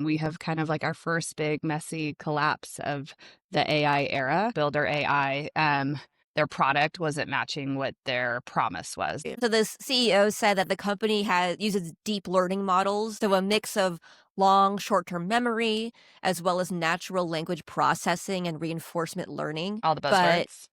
We have kind of like our first big messy collapse of the AI era. Builder.ai, their product wasn't matching what their promise was. So this CEO said that the company uses deep learning models, so a mix of long short-term memory as well as natural language processing and reinforcement learning. All the But buzzwords.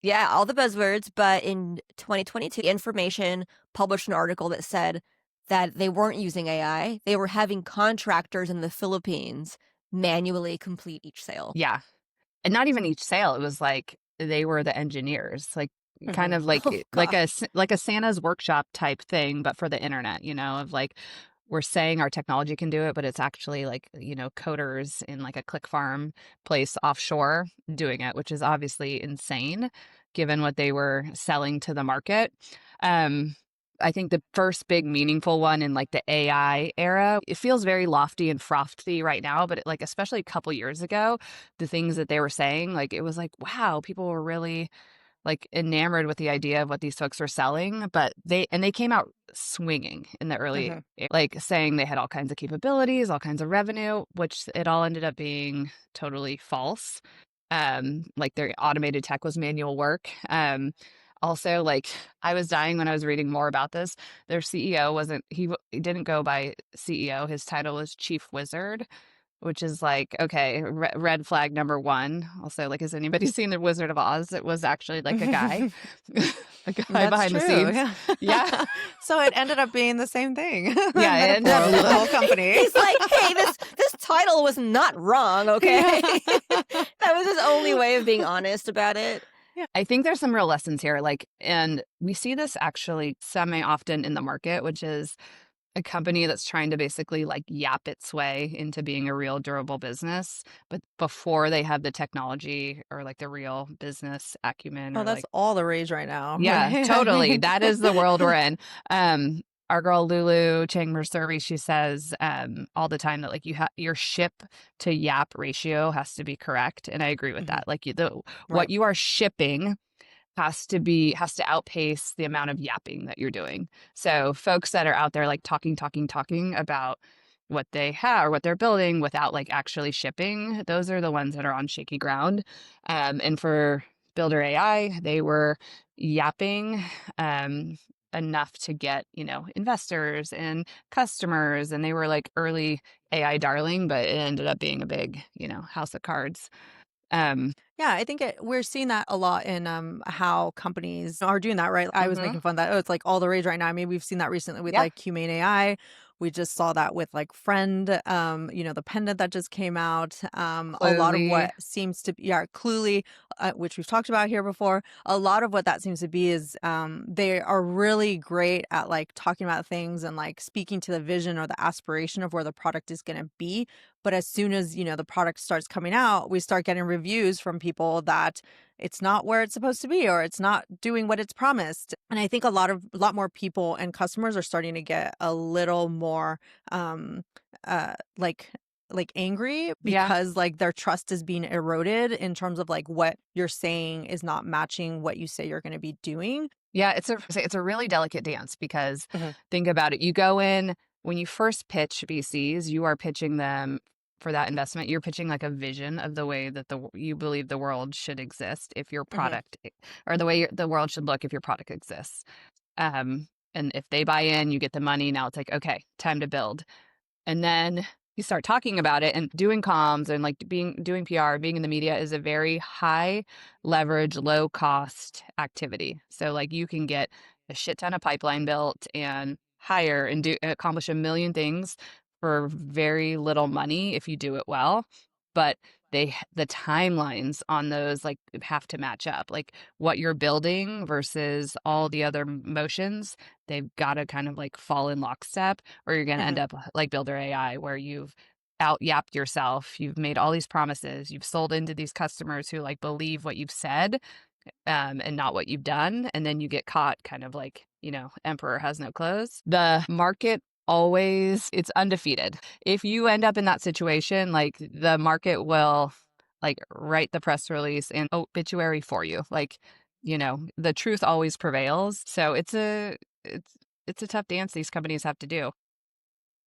yeah, all the buzzwords. But in 2022, Information published an article that said that they weren't using AI. They were having contractors in the Philippines manually complete each sale. Yeah. And not even each sale. It was like they were the engineers, like kind Mhm. of like Oh, God. like a Santa's workshop type thing, but for the internet, of like we're saying our technology can do it, but it's actually like, coders in like a click farm place offshore doing it, which is obviously insane given what they were selling to the market. Um, I think the first big meaningful one in like the AI era, it feels very lofty and frothy right now, but like especially a couple years ago, the things that they were saying, like it was like, wow, people were really like enamored with the idea of what these folks were selling, but they came out swinging in the early, Mhm. like saying they had all kinds of capabilities, all kinds of revenue, which it all ended up being totally false. Like their automated tech was manual work. Also, like I was dying when I was reading more about this. Their CEO wasn't he didn't go by CEO. His title was Chief Wizard, which is like, okay, red flag number one. Also, like, has anybody seen The Wizard of Oz? It was actually like a guy, a guy That's behind the true. scenes. Yeah. Yeah. So it ended up being the same thing, Yeah. It ended metaphorally, the up, whole company. He's like, hey, this title was not wrong, okay? Yeah. That was his only way of being honest about it. I think there's some real lessons here. Like, and we see this actually semi often in the market, which is a company that's trying to basically like yap its way into being a real durable business, but before they have the technology or like the real business acumen Oh, or that's like, all the rage right now, yeah, right? I totally. mean, That is the world we're in. Our girl Lulu Chang Mercuri, she says all the time that like your ship to yap ratio has to be correct, and I agree with Mhm. that. Like what Right. you are shipping has to outpace the amount of yapping that you're doing. So folks that are out there like talking about what they have or what they're building without like actually shipping, those are the ones that are on shaky ground. And for Builder AI, they were yapping um, enough to get, investors and customers, and they were like early AI darling, but it ended up being a big, house of cards. Um, Yeah, I think we're seeing that a lot in how companies are doing that, right? I was mhm. making fun that, oh, it's like all the rage right now. I mean, we've seen that recently with Yeah, like Humane AI. We just saw that with like Friend, the pendant that just came out. A lot of Cluely. what seems to be, yeah, Cluely, which we've talked about here before. A lot of what that seems to be is they are really great at like talking about things and like speaking to the vision or the aspiration of where the product is going to be. But as soon as, the product starts coming out, we start getting reviews from people that it's not where it's supposed to be or it's not doing what it's promised. And I think a lot more people and customers are starting to get a little more um like angry Yeah. because like their trust is being eroded in terms of like what you're saying is not matching what you say you're going to be doing. Yeah, it's a really delicate dance because Mhm. think about it. You go in when you first pitch VCs, you are pitching them for that investment. You're pitching like a vision of the way that you believe the world should exist if your Mhm. product or the way the world should look if your product exists. And if they buy in, you get the money. Now it's like, okay, time to build. And then you start talking about it, and doing comms and like doing PR, being in the media is a very high leverage, low cost activity. So like you can get a shit ton of pipeline built and hire and accomplish a million things for very little money if you do it well. But the timelines on those like have to match up. Like what you're building versus all the other motions, they've got to kind of like fall in lockstep, or you're going to end Mhm. up like Builder AI, where you've out yapped yourself. You've made all these promises. You've sold into these customers who like believe what you've said, and not what you've done. And then you get caught kind of like, emperor has no clothes. The market always, it's undefeated. If you end up in that situation, like the market will like write the press release and obituary for you. Like, the truth always prevails. So it's a tough dance these companies have to do.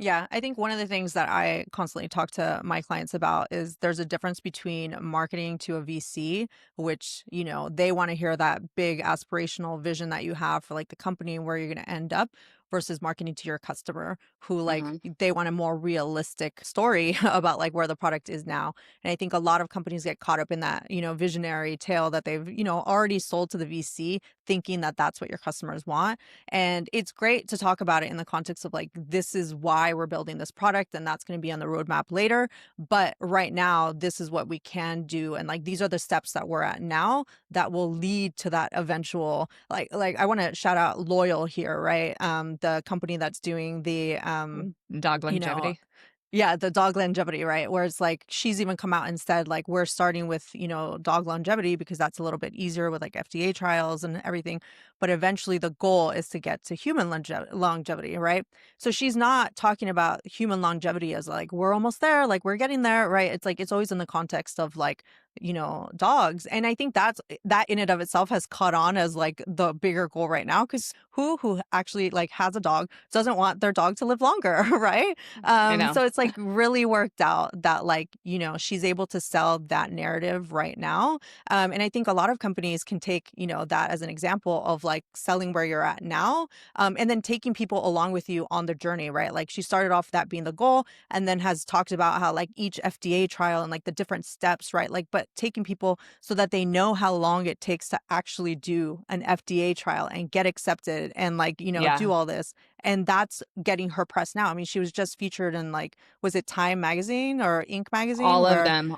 Yeah, I think one of the things that I constantly talk to my clients about is there's a difference between marketing to a VC, which, they want to hear that big aspirational vision that you have for like the company and where you're going to end up versus marketing to your customer who like Hmm. they want a more realistic story about like where the product is now. And I think a lot of companies get caught up in that, visionary tale that they've, already sold to the VC thinking that that's what your customers want. And it's great to talk about it in the context of like, this is why we're building this product and that's going to be on the roadmap later. But right now, this is what we can do. And like, these are the steps that we're at now that will lead to that eventual, like I want to shout out Loyal here, right? The company that's doing the, Dog you know, longevity. yeah, the dog longevity, right? Where it's like she's even come out and said like we're starting with, dog longevity because that's a little bit easier with like FDA trials and everything. But eventually the goal is to get to human longevity, right? So she's not talking about human longevity as like we're almost there, like we're getting there, right? It's like it's always in the context of like, dogs. And I think that in and of itself has caught on as like the bigger goal right now because who actually like has a dog doesn't want their dog to live longer, right? I know. So it's like really worked out that like, she's able to sell that narrative right now. And I think a lot of companies can take, that as an example of like selling where you're at now, and then taking people along with you on the journey, right? Like she started off that being the goal and then has talked about how like each FDA trial and like the different steps, right? Like, but taking people so that they know how long it takes to actually do an FDA trial and get accepted and like, do Yeah. all this. And that's getting her press now. I mean, she was just featured in like, was it Time magazine or Inc magazine where All of them.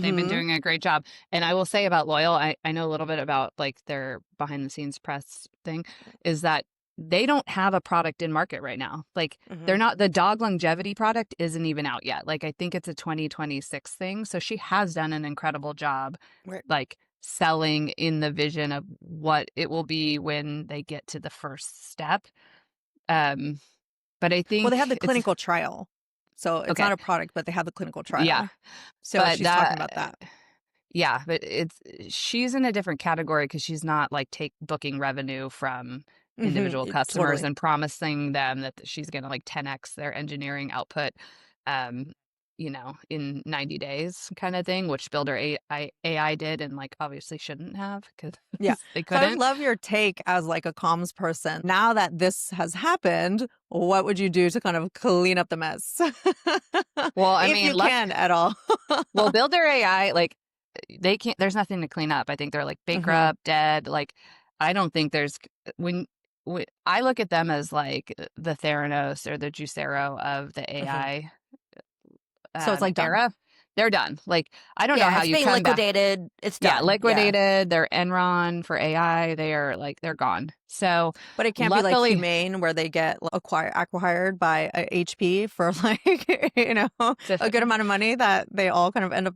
They've been mm-hmm, doing a great job. And I will say about Loyal, I know a little bit about like their behind the scenes press thing, is that they don't have a product in market right now. Like mm-hmm, they're not, the dog longevity product isn't even out yet. Like I think it's a 2026 thing. So she has done an incredible job right. like selling in the vision of what it will be when they get to the first step. Um, but I Well, they had the think it's clinical trial. So it's okay. not a product, but they have the clinical Yeah. trial. So But she's talking that about that. yeah, but it's she's in a different category because she's not like take booking revenue from individual customers Totally. and promising them that she's gonna like 10x their engineering output, um, in 90 days kind of thing, which Builder AI did and like obviously shouldn't have because Yeah. they So I would couldn't. love your take as like a comms person. Now that this has happened, what would you do to kind of clean up the mess? Well, I If mean, you can at all. well, Builder AI, like they can't. There's nothing to clean up. I think they're like Hmm. bankrupt, dead. Like I don't think there's when I look at them as like the Theranos or the Juicero of the Hmm. AI So it's like done. era. They're done. Like I don't know Yeah, how it's you being come back. liquidated. It's Yeah, done. Yeah. liquidated. They're Enron for AI. They are like they're gone. So But it can't be like luckily, humane where they get acquired by HP for like, a good amount of money that they all kind of end up,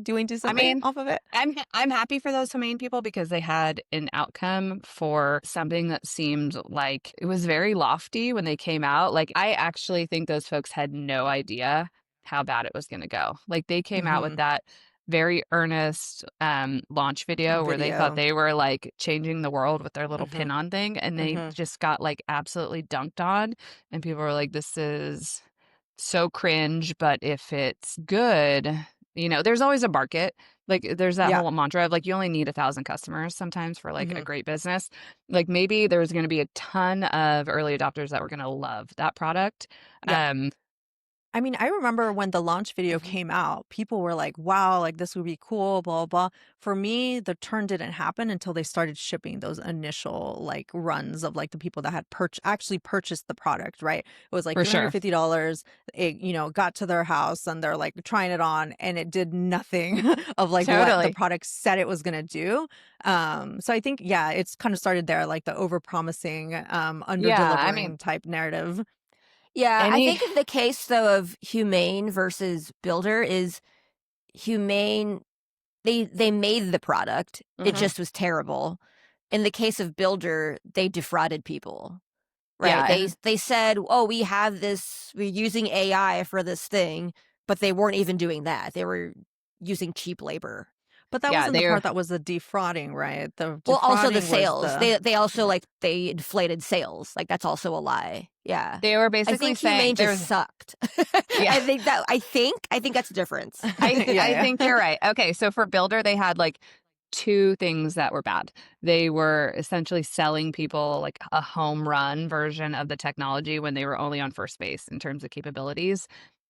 doing I decently mean, off of it. I'm happy for those humane people because they had an outcome for something that seemed like it was very lofty when they came out. Like I actually think those folks had no idea how bad it was going to go. Like they came out with Hmm. that very earnest launch video where they thought Video. they were like changing the world with their little Hmm. pin on thing and they Hmm. just got like absolutely dunked on and people were like this is so cringe, but if it's good, there's always a market. Like there's that Yeah. whole mantra of like you only need 1,000 customers sometimes for like a Hmm. great business. Like maybe there's going to be a ton of early adopters that were going to love that product. Yeah. Um, I mean, I remember when the launch video mhm. came out, people were like, wow, like this would be cool, blah, blah. For me, the turn didn't happen until they started shipping those initial like runs of like the people that had actually purchased the product, right? It was like For sure, $350. It, got to their house and they're like trying it on and it did nothing of like what the totally. product said it was going to do. So I think, yeah, it's kind of started there, like the over promising, under Yeah, I mean, delivering type narrative. Yeah, I any, think the case though of Humane versus Builder is Humane they made the product. It Hmm. just was terrible. In the case of Builder, they defrauded people. Right? yeah, They said, "Oh, we have this we're using AI for this thing," but they weren't even doing that. They were using cheap labor. But that Yeah, wasn't the they're part that was the defrauding, right? The Well, also the defrauding was sales. the They also like they inflated sales. Like that's also a lie. Yeah. they were I basically think saying Humane just there's sucked. yeah. I think that's the difference. yeah, I yeah. think you're right. Okay, so for Builder, they had like two things that were bad. They were essentially selling people like a home run version of the technology when they were only on first base in terms of capabilities.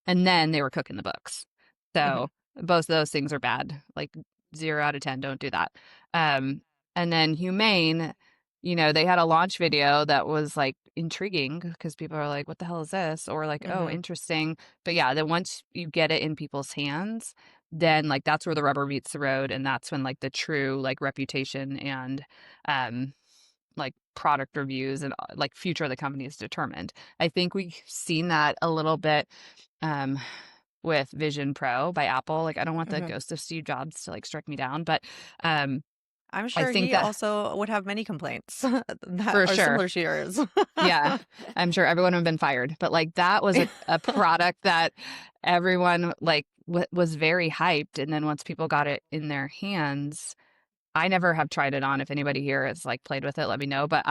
And then they were cooking the books. Mhm, So both of those things are bad. Like 0 out of 10, don't do that. Um, and then Humane, they had a launch video that was like intriguing because people are like, what the hell is this? Or like, oh, mhm, interesting. But yeah, then once you get it in people's hands, then like that's where the rubber meets the road. And that's when like the true like reputation and um like product reviews and like future of the company is determined. I think we've seen that a little bit um with Vision Pro by Apple. Like I don't want the mhm. ghost of Steve Jobs to like strike me down, but um I'm I sure think he that also would have many complaints that for are sure. similar to yours. Yeah, I'm sure everyone would have been fired, but like that was a product that everyone like was very hyped, and then once people got it in their hands, I never have tried it on. If anybody here has like played with it, let me know. But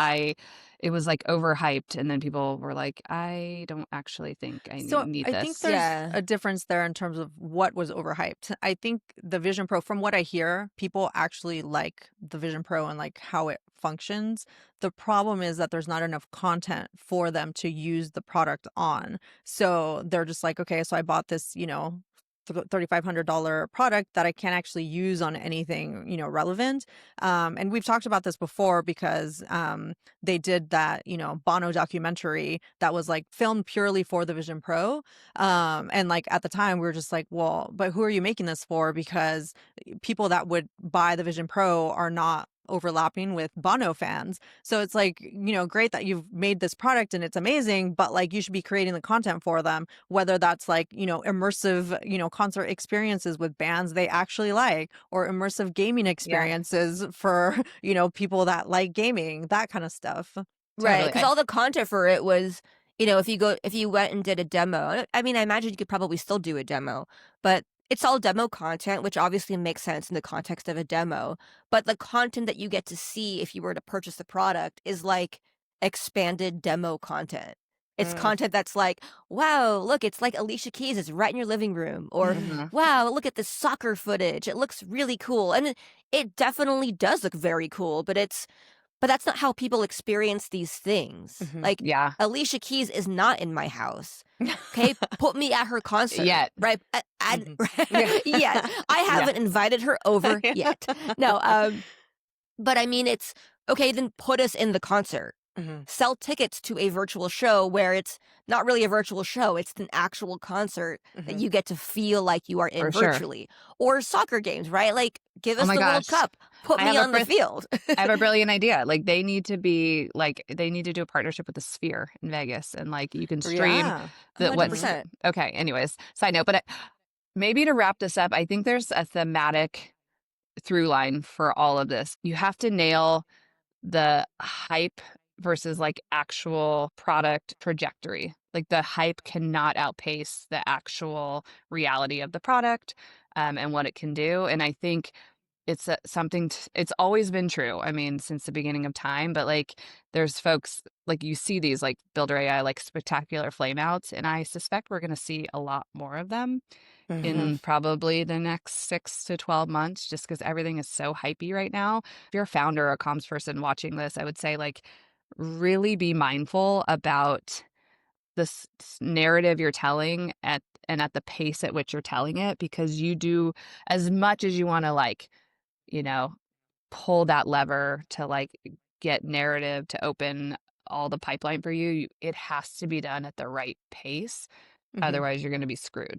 it was like overhyped, and then people were like, I don't actually think I So need I think this. there's Yeah. a difference there in terms of what was overhyped. I think the Vision Pro, from what I hear, people actually like the Vision Pro and like how it functions. The problem is that there's not enough content for them to use the product on. So they're just like, okay, so I bought this, $3,500 product that I can't actually use on anything, relevant. And we've talked about this before because they did that, Bono documentary that was like filmed purely for the Vision Pro. And like at the time, we were just like, well, but who are you making this for? Because people that would buy the Vision Pro are not overlapping with Bono fans. So it's like, great that you've made this product and it's amazing, but like you should be creating the content for them, whether that's like, immersive, concert experiences with bands they actually like, or immersive gaming Yeah, experiences for, people that like gaming, that kind of stuff. Right, totally. because all the content for it was, if you went and did a demo, I mean, I imagine you could probably still do a demo, but it's all demo content, which obviously makes sense in the context of a demo. But the content that you get to see if you were to purchase the product is like expanded demo content. It's Mm. content that's like, wow, look, it's like Alicia Keys is right in your living room. Or, Mhm. wow, look at this soccer footage. It looks really cool. And it definitely does look very cool, but that's not how people experience these things. Mhm. Like, Yeah, Alicia Keys is not in my house. Okay, put me at her concert, yet. right? Mhm. Yeah. Yet I Yeah. haven't invited her over yet. No, but I mean, it's okay. Then put us in the concert. Mhm. Sell tickets to a virtual show where it's not really a virtual show; it's an actual concert that Mhm. you get to feel like you are in For sure. virtually. Or soccer games, right? Like, give Oh us my the World gosh. Cup. Put I me have a on the br field. I have a brilliant idea. Like they need to be like they need to do a partnership with the Sphere in Vegas and like you can stream Yeah. the what's Mhm. 100%. okay, anyways, side note, but maybe to wrap this up, I think there's a thematic through line for all of this. You have to nail the hype versus like actual product trajectory. Like the hype cannot outpace the actual reality of the product and what it can do. And I think it's it's always been true. I mean, since the beginning of time, but like there's folks like you see these like Builder AI like spectacular flameouts, and I suspect we're going to see a lot more of them Mhm. in probably the next 6 to 12 months, just because everything is so hypey right now. If you're a founder or a comms person watching this, I would say like really be mindful about this narrative you're telling at the pace at which you're telling it, because you do as much as you want to like, you know, pull that lever to like get narrative to open all the pipeline for you, it has to be done at the right pace. Mhm. Otherwise, you're going to be screwed.